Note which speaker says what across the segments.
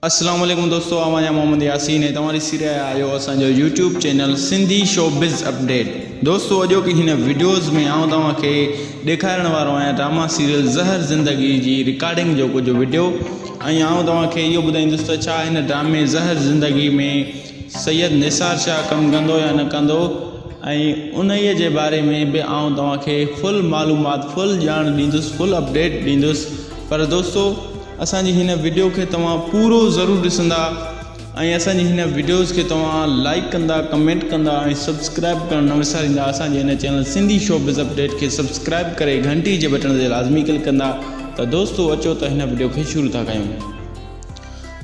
Speaker 1: अस्सलाम वालेकुम दोस्तों, आवाज़ मोहम्मद यासीन है। तमारी सिरे आयो असो YouTube channel Sindhi showbiz update. दोस्तों अजो की हिन वीडियोज़ में आऊँ तव्हांखे ॾेखारण वारो आहियां ड्रामा सीरियल ज़हर ज़िंदगी जी रिकॉर्डिंग जो कुछ वीडियो। आऊँ तव्हांखे इहो ॿुधाईंदुसि त छा हिन ड्रामे ज़हर ज़िंदगी में सैयद निसार शाह कमु कंदो या न कंदो, उन्हीअ जे बारे में भी आऊँ तव्हांखे फुल मालूमात फुल ॼाण ॾींदुसि, फुल अपडेट ॾींदुसि। पर दोस्तों असांजी हिन वीडियो के तव्हां पूरो ज़रूर ॾिसंदा ऐं असांजी हिन वीडियोज़ के तव्हां लाइक कंदा, कमेंट कंदा ऐं सब्सक्राइब करणु न विसारींदा। असांजे हिन चैनल सिंधी शोबिज़ अपडेट के सब्सक्राइब करे घंटी जे बटन ते लाज़मी क्लिक कंदा। त दोस्तों अचो त हिन वीडियो के शुरू था कयूं।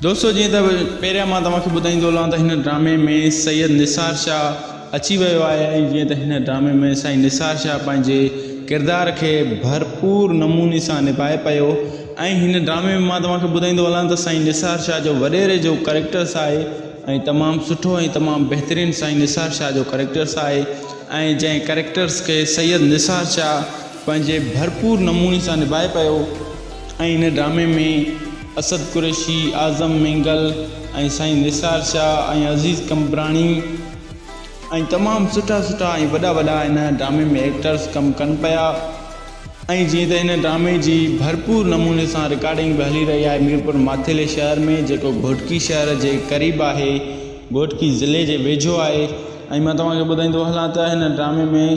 Speaker 1: दोस्तों जीअं त पहिरियां मां तव्हांखे ॿुधाईंदो हलां त हिन ड्रामे में सैयद निसार शाह अची वियो आहे ऐं जीअं त हिन ड्रामे में साईं निसार शाह पंहिंजे किरदार के भरपूर नमूने से निभाए पियो। ऐं हिन ड्रामे में मां तव्हांखे ॿुधाईंदो हलां त साईं निसार शाह जो वॾेरे जो करेक्टर्स आहे ऐं तमामु सुठो ऐं तमामु बहितरीनु साईं निसार शाह जो करेक्टर्स आहे ऐं जंहिं करेक्टर्स के सैयद निसार शाह पंहिंजे भरपूर नमूने सां निभाए पियो। ऐं हिन ड्रामे में असद कुरैशी, आज़म मेंगल ऐं साईं निसार शाह ऐं अज़ीज़ कंबरानी ऐं तमामु सुठा ऐं वॾा हिन ड्रामे में एक्टर्स कमु कनि पिया। ऐं जीअं त हिन ड्रामे जी भरपूर नमूने सां रिकॉर्डिंग भी हली रही है मीरपुर माथेले शहर में, जो घोटकी शहर के करीब है, घोटकी ज़िले के वेझो है। ऐं मां तव्हांखे ॿुधाईंदो हलां त हिन ड्रामे में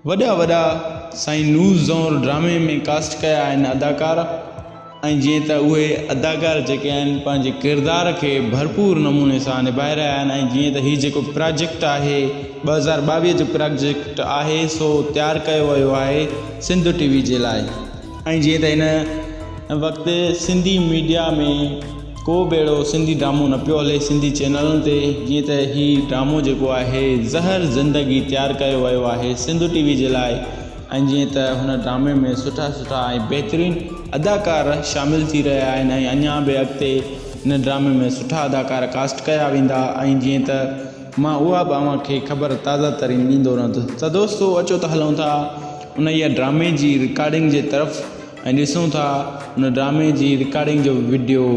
Speaker 1: वॾा साईं नूर ज़ौर ड्रामे में कास्ट कया आहिनि अदाकार। ऐं जीअं त उहे अदाकार जेके आहिनि पंहिंजे किरदार के भरपूर नमूने सां निभाए रहिया आहिनि। ऐं जीअं त हीउ जेको प्रोजेक्ट आहे 2022 जो प्रोजेक्ट आहे सो तैयार किया वियो आहे सिंध टीवी जे लाइ। ऐं जीअं त हिन वक़्तु सिंधी मीडिया में को बि अहिड़ो सिंधी ड्रामो न पियो हले सिंधी चैनलनि ते, जीअं त हीउ ड्रामो जेको आहे ज़हर ज़िंदगी तैयार किया वियो आहे सिंध टीवी जे लाइ। ऐं जीअं त हुन ड्रामे में सुठा ऐं बहितरीनु अदाकार शामिल थी रहिया आहिनि ऐं अञा बि अॻिते हिन ड्रामे में सुठा अदाकार कास्ट कया वेंदा। ऐं जीअं त मां उहा बि तव्हांखे ख़बर ताज़ा तरीन ॾींदो रहंदुसि। त दोस्तों अचो त हलूं था उन ड्रामे जी रिकॉर्डिंग जे तरफ़ ऐं ॾिसूं था उन ड्रामे जी रिकॉर्डिंग जो वीडियो।